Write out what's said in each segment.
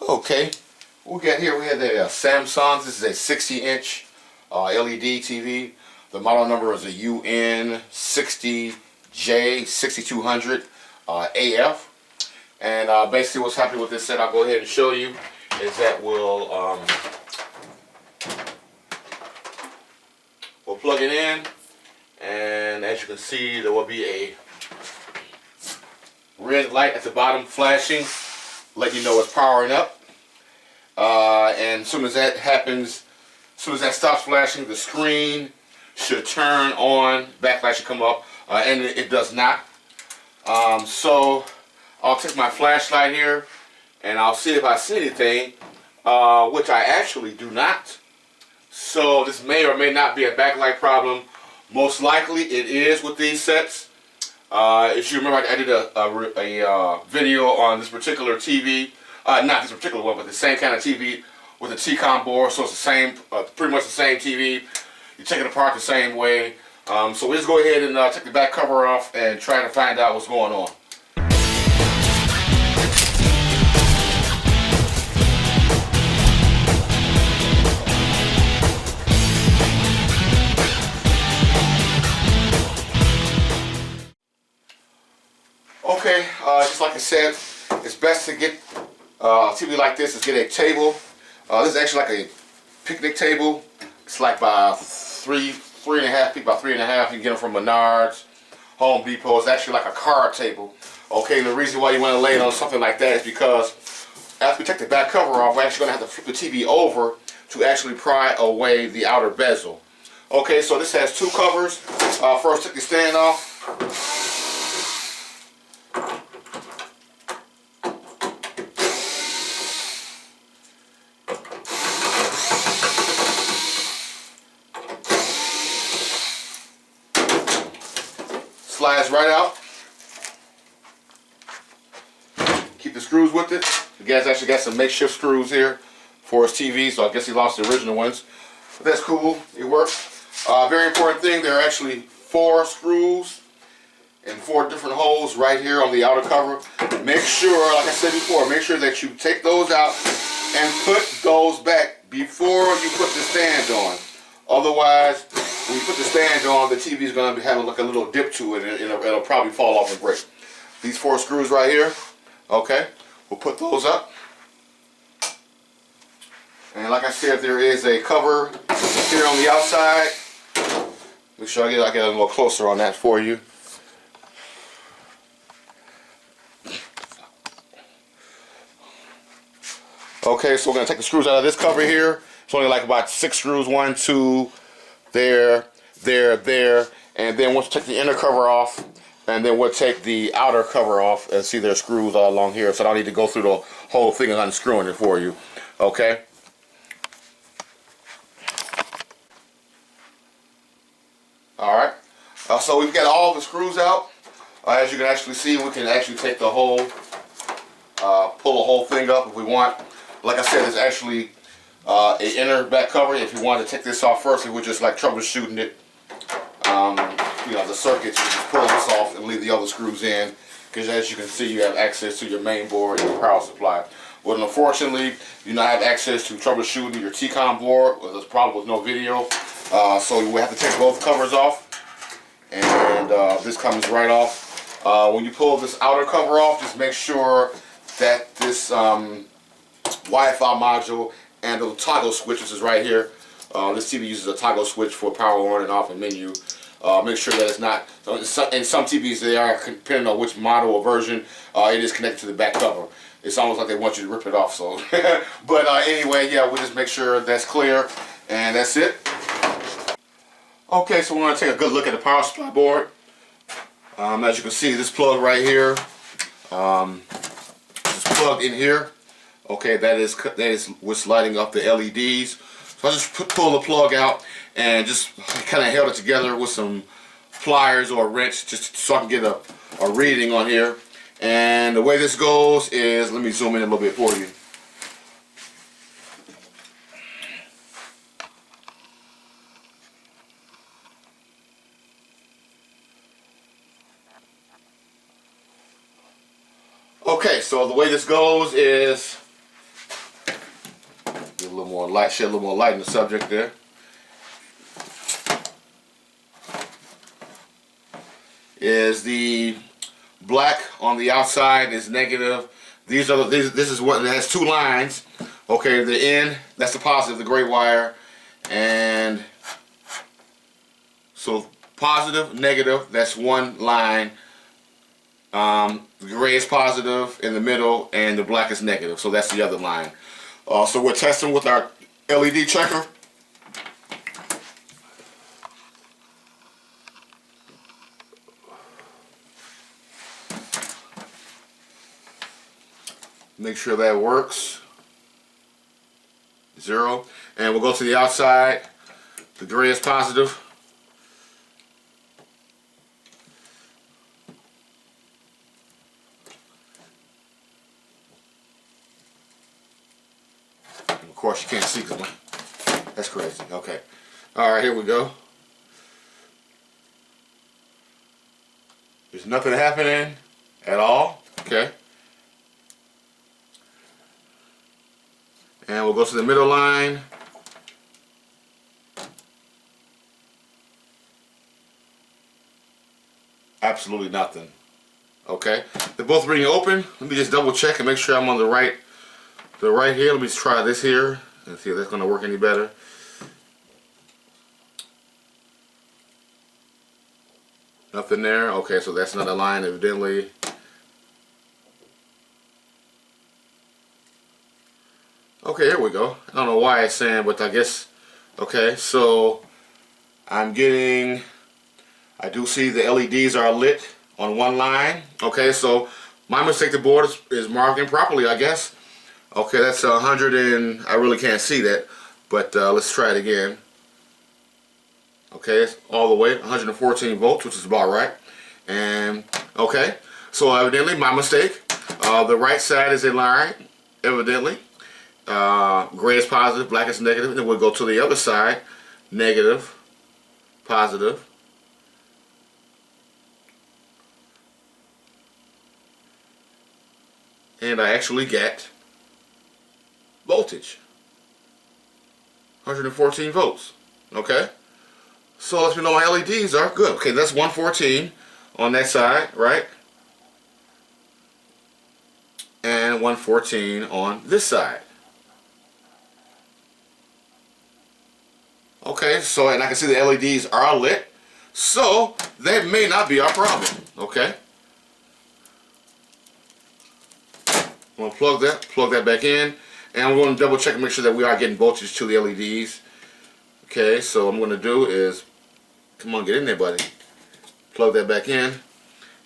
Okay, we got here, we have the Samsung. This is a 60-inch LED TV. The model number is a UN60J6200 AF. And basically what's happening with this set, I'll go ahead and show you, is that we'll plug it in, and as you can see, there will be a red light at the bottom flashing, letting you know it's powering up. And as soon as that happens, as soon as that stops flashing, the screen should turn on, backlight should come up, and it does not. So I'll take my flashlight here and I'll see if I see anything, which I actually do not. So this may or may not be a backlight problem. Most likely it is with these sets. If you remember, I did a video on this particular TV. Not this particular one, but the same kind of TV with a T-Con board. So it's the same, pretty much the same TV. You take it apart the same way. So we'll just go ahead and take the back cover off and try to find out what's going on. Okay, just like I said, it's best to get a TV like this, is get a table. This is actually like a picnic table. It's like by three and a half feet by 3.5. You can get them from Menards, Home Depot. It's actually like a card table. Okay, and the reason why you want to lay it on something like that is because after we take the back cover off, we're actually going to have to flip the TV over to actually pry away the outer bezel. Okay, so this has two covers. First, take the stand off. Slides right out. Keep the screws with it. The guy's actually got some makeshift screws here for his TV, so I guess he lost the original ones. But that's cool. It works. Very important thing, there are actually 4 screws and 4 different holes right here on the outer cover. Make sure, like I said before, make sure that you take those out and put those back before you put the stand on. Otherwise, when you put the stand on, the TV is going to have like a little dip to it, and it'll probably fall off and break. These 4 screws right here, okay, we'll put those up. And like I said, there is a cover here on the outside. Make sure I get a little closer on that for you. Okay, so we're going to take the screws out of this cover here. It's only like about 6 screws, 1, 2, there, and then once you take the inner cover off, and then we'll take the outer cover off, and see there's screws all along here, so I don't need to go through the whole thing of unscrewing it for you. Okay. Alright, so we've got all the screws out. As you can actually see, we can actually take the whole, pull the whole thing up if we want. Like I said, there's actually an inner back cover. If you want to take this off first, we're just like troubleshooting it. You know, the circuits, you just pull this off and leave the other screws in, because as you can see, you have access to your main board and your power supply. But unfortunately, you not have access to troubleshooting your T-Con board. There's a problem with no video. So we have to take both covers off, and this comes right off. When you pull this outer cover off, just make sure that this Wi-Fi module and the toggle switch, which is right here. This TV uses a toggle switch for power on and off and menu. Make sure that it's not, in some TVs they are, depending on which model or version, it is connected to the back cover. It's almost like they want you to rip it off. So, but anyway, yeah, we'll just make sure that's clear, and that's it. Okay, so we're going to take a good look at the power supply board. As you can see, this plug right here, is plugged in here. Okay, that is what's lighting up the LEDs. So I just pull the plug out and just kind of held it together with some pliers or a wrench, just so I can get a reading on here. And the way this goes is, let me zoom in a little bit for you. Okay, so the way this goes is little more light, shed a little more light in the subject there. Is the black on the outside is negative. These are this is what it has two lines. Okay, the end, that's the positive, the gray wire, and so positive, negative, that's one line. The gray is positive in the middle, and the black is negative, so that's the other line. So we're testing with our LED checker. Make sure that works. 0. And we'll go to the outside. The gray is positive. Of course you can't see because that's crazy. Okay. Alright, here we go. There's nothing happening at all. Okay. And we'll go to the middle line. Absolutely nothing. Okay. They're both reading open. Let me just double check and make sure I'm on the right here. Let me just try this here and see if that's going to work any better. Nothing there. Okay, so that's not a line evidently. Okay, here we go. I don't know why it's saying, but I guess, okay, so I do see the LEDs are lit on one line. Okay, so my mistake, the board is marked improperly, I guess. Okay, that's 100 and, I really can't see that, but let's try it again. Okay, it's all the way, 114 volts, which is about right. And, okay, so evidently my mistake. The right side is in line, evidently. Gray is positive, black is negative, and then we'll go to the other side, negative, positive, and I actually get voltage, 114 volts. Okay, so lets me know my LEDs are good. Okay, that's 114 on that side, right? And 114 on this side. Okay, so, and I can see the LEDs are lit, so that may not be our problem. Okay, I'm going to plug that back in, and I'm going to double check and make sure that we are getting voltage to the LEDs. Okay, so what I'm going to do is, come on, get in there, buddy. Plug that back in.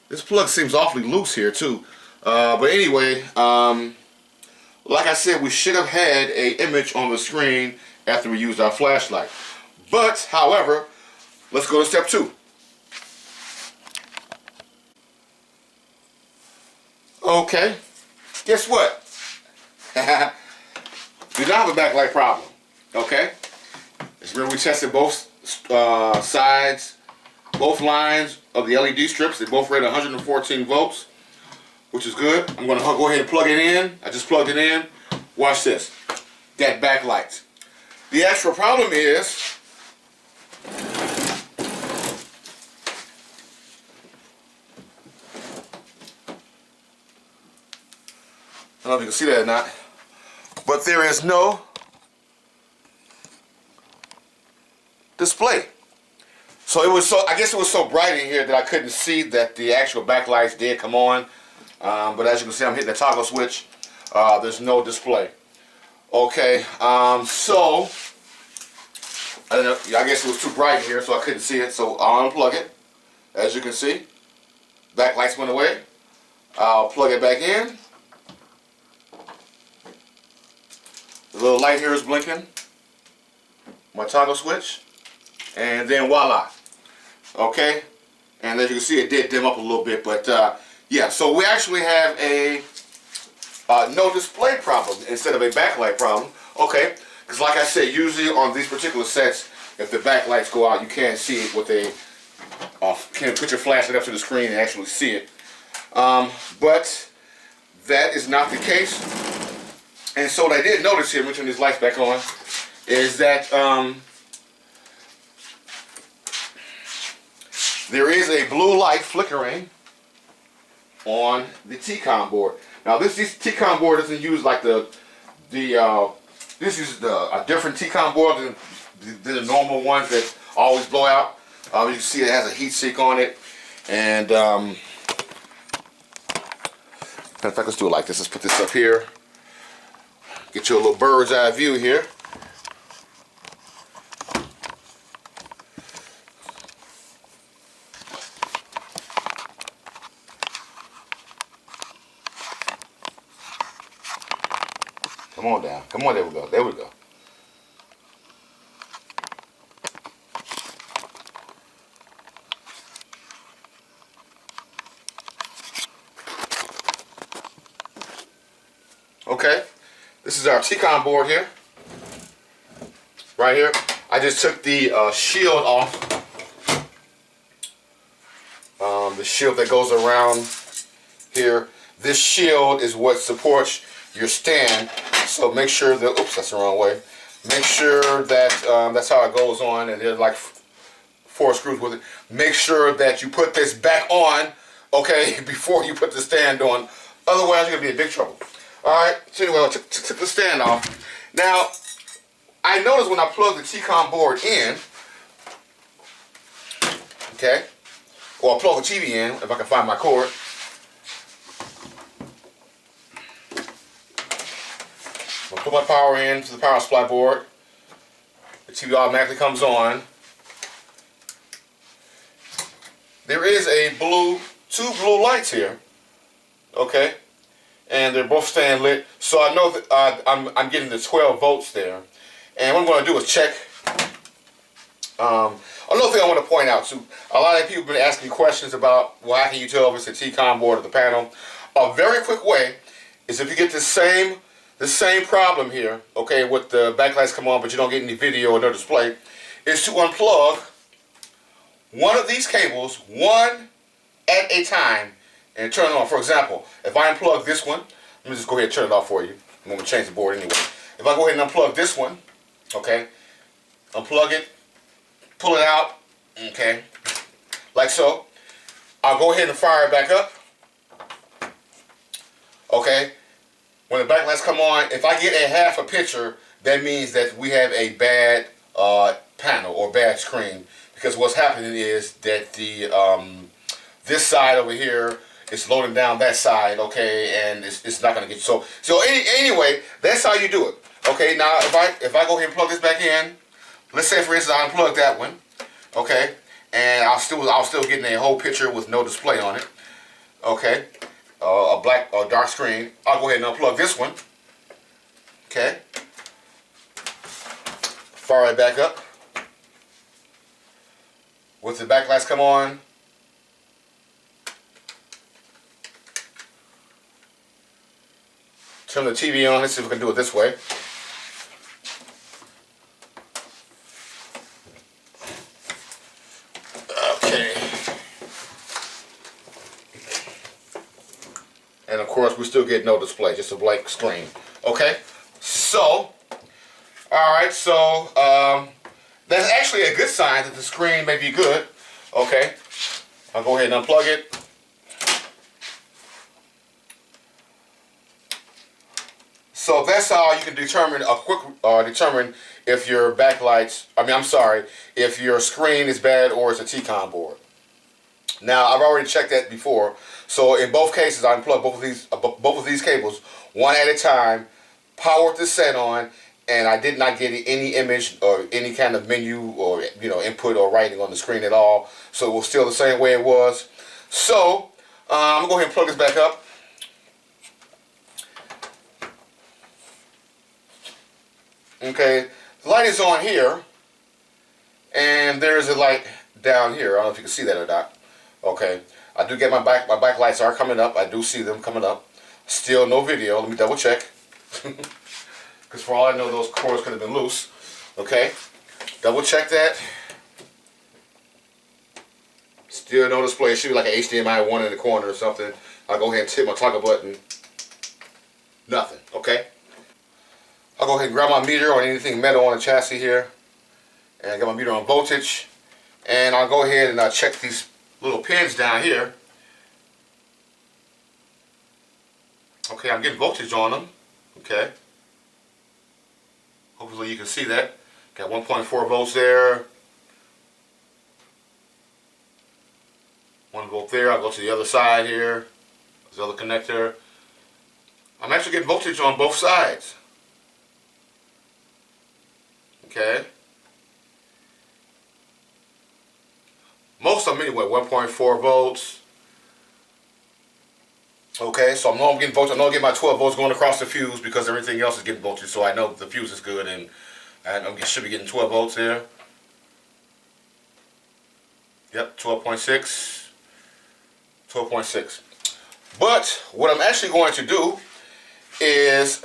This plug seems awfully loose here too, but anyway, like I said, we should have had an image on the screen after we used our flashlight. But, however, let's go to step 2. Okay, guess what? We don't have a backlight problem. Okay? Remember we tested both sides, both lines of the LED strips. They both read 114 volts, which is good. I'm going to go ahead and plug it in. I just plugged it in. Watch this. That backlight. The actual problem is, I don't know if you can see that or not, but there is no display. So it was I guess it was so bright in here that I couldn't see that the actual backlights did come on. But as you can see, I'm hitting the toggle switch. There's no display. Okay, so I don't know, I guess it was too bright here, so I couldn't see it. So I'll unplug it. As you can see, backlights went away. I'll plug it back in. The little light here is blinking. My toggle switch, and then voila. Okay, and as you can see, it did dim up a little bit, but yeah. So we actually have a no display problem instead of a backlight problem. Okay, because like I said, usually on these particular sets, if the backlights go out, you can't see it with a can't put your flashlight up to the screen and actually see it. But that is not the case. And so what I did notice here, let me turn these lights back on, is that there is a blue light flickering on the T-con board. Now this T-con board doesn't use like this is a different T-con board than the normal ones that always blow out. You can see it has a heat sink on it, and in fact, let's do it like this. Let's put this up here. Get you a little bird's eye view here. Come on down. Come on, there we go. There we go. Okay, this is our T-con board here. Right here. I just took the shield off. The shield that goes around here. This shield is what supports your stand. So make sure that, oops, that's the wrong way. Make sure that that's how it goes on, and there's like 4 screws with it. Make sure that you put this back on, okay, before you put the stand on. Otherwise, you're gonna be in big trouble. All right. So anyway, I took the stand off. Now, I noticed when I plug the T-con board in, okay, or I plug the TV in if I can find my cord. I'll put my power in to the power supply board. The TV automatically comes on. There is two blue lights here, okay, and they're both staying lit. So I know that I'm getting the 12 volts there. And what I'm going to do is check. Another thing I want to point out too. A lot of people have been asking me questions about, well, how can you tell if it's a T-con board or the panel? A very quick way is if you get the same problem here, okay, with the backlights come on but you don't get any video or no display, is to unplug one of these cables, one at a time, and turn it on. For example, if I unplug this one, let me just go ahead and turn it off for you. I'm going to change the board anyway. If I go ahead and unplug this one, okay, unplug it, pull it out, okay, like so. I'll go ahead and fire it back up, okay. When the backlights come on, if I get a half a picture, that means that we have a bad panel or bad screen, because what's happening is that the this side over here is loading down that side, okay, and it's not going to get so anyway, that's how you do it. Okay, now if I go ahead and plug this back in, let's say for instance I unplug that one, okay, and I'll still getting a whole picture with no display on it, okay, a black or dark screen. I'll go ahead and unplug this one, okay, fire it back up. Once the backlights come on, turn the TV on. Let's see if we can do it this way. Okay. And of course, we still get no display, just a blank screen. Okay. So, all right. So that's actually a good sign that the screen may be good. Okay. I'll go ahead and unplug it. So that's how you can determine determine if your backlights, if your screen is bad or it's a T-con board. Now I've already checked that before. So in both cases, I unplugged both of these cables one at a time, powered the set on, and I did not get any image or any kind of menu or input or writing on the screen at all. So it was still the same way it was. So I'm gonna go ahead and plug this back up. Okay, the light is on here, and there's a light down here. I don't know if you can see that or not. Okay, I do get my backlights are coming up. I do see them coming up. Still no video. Let me double check, because for all I know, those cords could have been loose. Okay, double check that. Still no display. It should be like an HDMI 1 in the corner or something. I'll go ahead and hit my toggle button. Nothing. Okay. go ahead and grab my meter or anything metal on the chassis here. And I got my meter on voltage. And I'll go ahead and check these little pins down here. Okay, I'm getting voltage on them. Okay. Hopefully you can see that. Got 1.4 volts there. 1 volt there. I'll go to the other side here. There's the other connector. I'm actually getting voltage on both sides. Okay. Most of them anyway, 1.4 volts. Okay, so I know I'm getting voltage. I know I'm getting my 12 volts going across the fuse because everything else is getting voltage. So I know the fuse is good, and I should be getting 12 volts there. Yep, 12.6. 12.6. But what I'm actually going to do is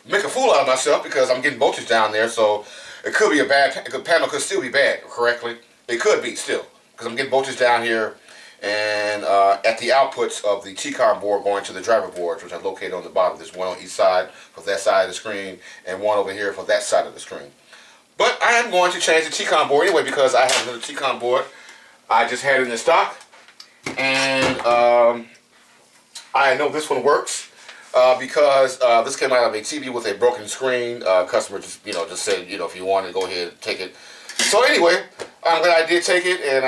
make a fool out of myself because I'm getting voltage down there. So it could be a bad, the panel could still be bad, correctly. It could be still because I'm getting voltage down here and at the outputs of the T-con board going to the driver boards, which are located on the bottom. There's one on each side for that side of the screen and one over here for that side of the screen. But I am going to change the T-con board anyway because I have another T-con board. I just had it in stock, and I know this one works because this came out of a TV with a broken screen. Customer just just said if you want to go ahead and take it. So anyway, I'm glad I did take it, and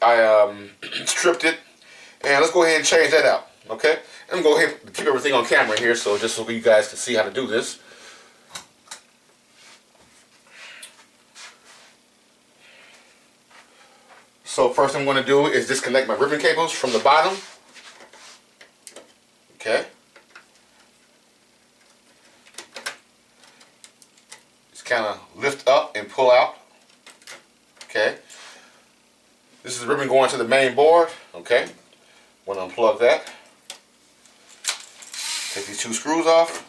I stripped it, and let's go ahead and change that out. Okay, I'm gonna go ahead and keep everything on camera here, so just so you guys can see how to do this. So first I'm going to do is disconnect my ribbon cables from the bottom. Okay. Just kind of lift up and pull out. Okay. This is the ribbon going to the main board. Okay. Want to unplug that. Take these 2 screws off.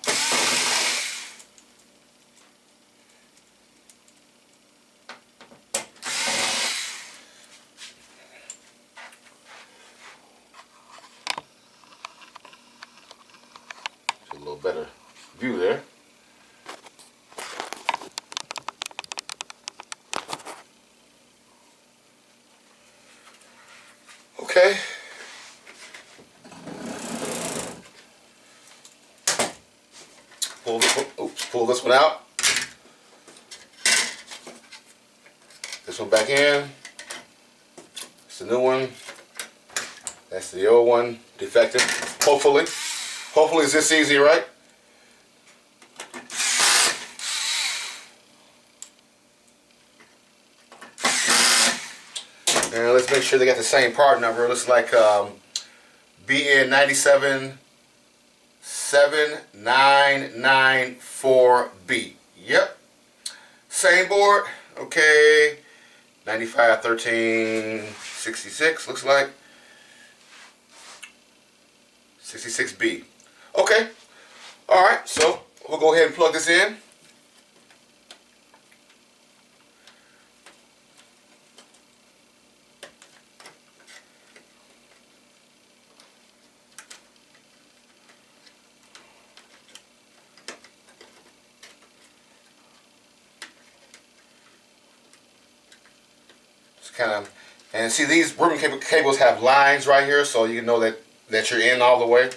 A little better view there. Okay. Pull this one out. This one back in. It's the new one. That's the old one, defective. Hopefully it's this easy, right? And let's make sure they got the same part number. It looks like BN97794B. Yep. Same board. Okay. 951366 looks like. 66B. Okay. Alright, so we'll go ahead and plug this in. And see, these ribbon cables have lines right here, so you know that you're in all the way.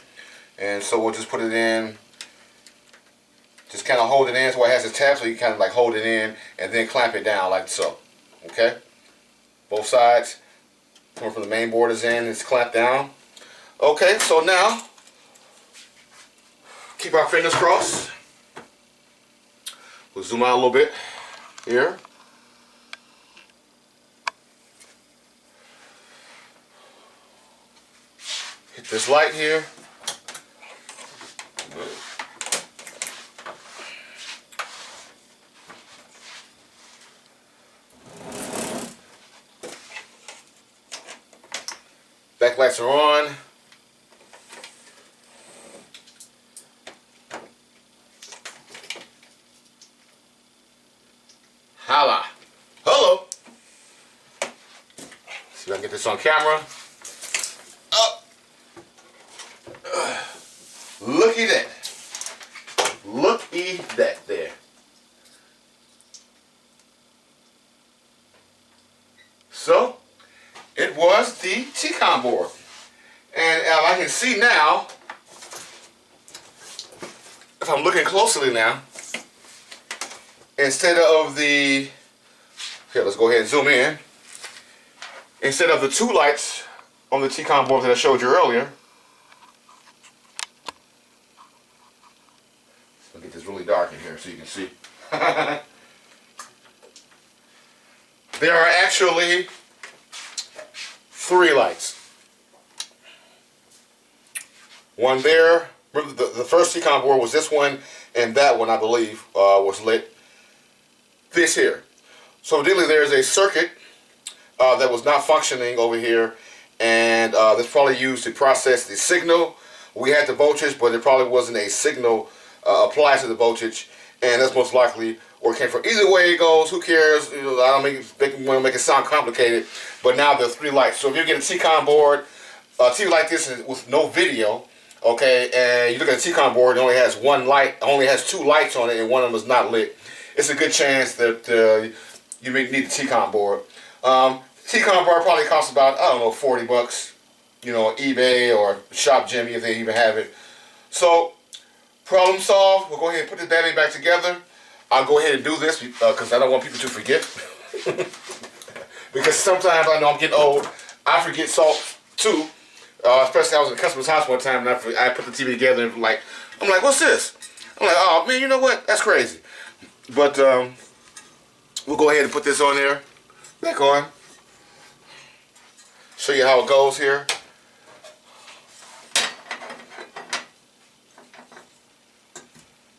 And so we'll just put it in, just kind of hold it in so it has a tab, so you kind of like hold it in and then clamp it down like so. Okay, both sides coming from the main board is in, it's clamped down. Okay, so now keep our fingers crossed. We'll zoom out a little bit here. Hit this light here. Backlights are on. Holla. Hello. See if I can get this on camera. Looky that. Looky that there. was the T-con board. And I can see now, if I'm looking closely now, instead of the, here, let's go ahead and zoom in. Instead of the 2 lights on the T-con board that I showed you earlier, I'll get this really dark in here so you can see. There are actually 3 lights. One there. Remember the first T-con board was this one, and that one I believe was lit. This here. So ideally there's a circuit that was not functioning over here, and that's probably used to process the signal. We had the voltage, but it probably wasn't a signal applied to the voltage, and that's most likely where it came from. Either way it goes, who cares? You know, I don't want to make it sound complicated, but now there are 3 lights. So if you get a T-con board, a TV like this with no video, okay, and you look at the T-con board, it only has 1 light, only has 2 lights on it, and one of them is not lit. It's a good chance that you may need the T-con board. T-con board probably costs about, I don't know, 40 bucks, you know, eBay or Shop Jimmy if they even have it. So, problem solved. We'll go ahead and put this battery back together. I'll go ahead and do this because I don't want people to forget. Because sometimes I know I'm getting old. I forget salt too. Especially I was in a customer's house one time and I put the TV together and I'm like, what's this? I'm like, oh man, you know what? That's crazy. But we'll go ahead and put this on there. Back on. Show you how it goes here.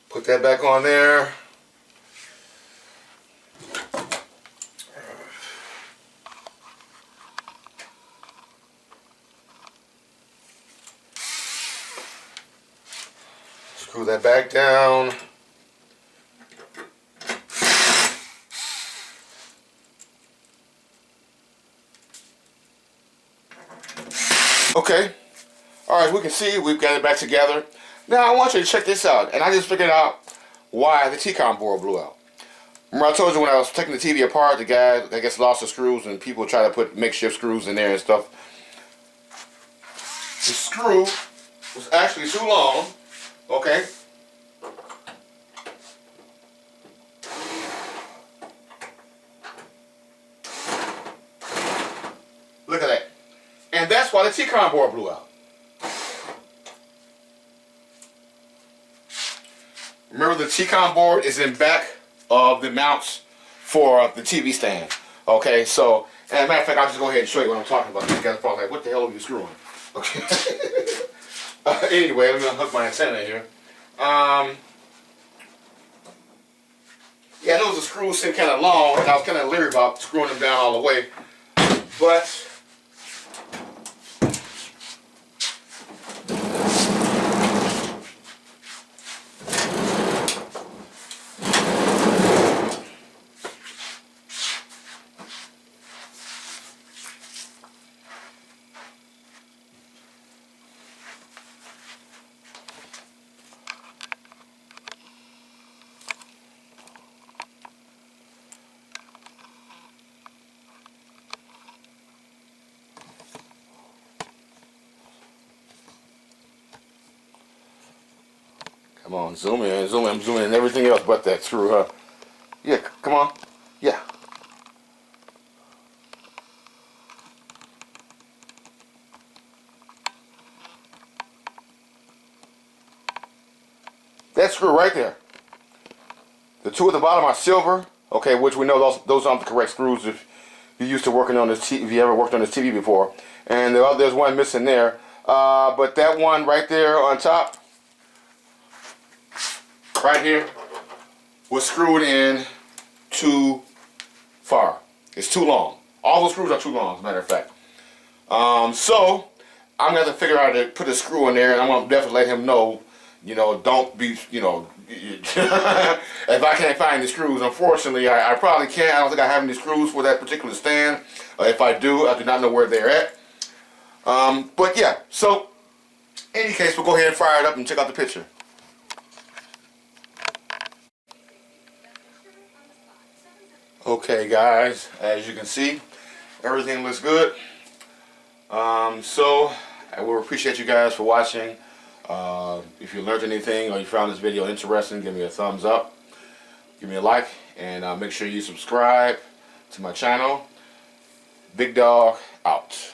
Put that back on there. Screw that back down. Okay. Alright, we can see we've got it back together. Now I want you to check this out. And I just figured out why the T-con board blew out. Remember I told you when I was taking the TV apart, the guy, I guess, lost the screws and people try to put makeshift screws in there and stuff. The screw was actually too long. Okay. Look at that. And that's why the T-con board blew out. Remember the T-con board is in back of the mounts for the TV stand. Okay, so, as a matter of fact, I'll just go ahead and show you what I'm talking about. You guys are probably like, what the hell are you screwing? Okay. Anyway, I'm going to hook my antenna in here. Yeah, those screws seem kind of long, and I was kind of leery about screwing them down all the way. But come on, zoom in, zoom in. I'm zooming in everything else but that screw. Yeah, come on. Yeah. That screw right there. The 2 at the bottom are silver, okay, which we know those aren't the correct screws if you're used to working on this if you ever worked on this TV before. And there's one missing there. But that one right there on top, right here, was screwed in too far. It's too long. All those screws are too long, as a matter of fact. So I'm gonna have to figure out how to put a screw in there, and I'm gonna definitely let him know, you know, don't be, you know, if I can't find the screws. Unfortunately, I probably can't. I don't think I have any screws for that particular stand. If I do not know where they're at. But yeah, so in any case, we'll go ahead and fire it up and check out the picture. Okay guys, as you can see, everything looks good. So I will appreciate you guys for watching. If you learned anything or you found this video interesting, give me a thumbs up, give me a like, and make sure you subscribe to my channel. Big Dog out.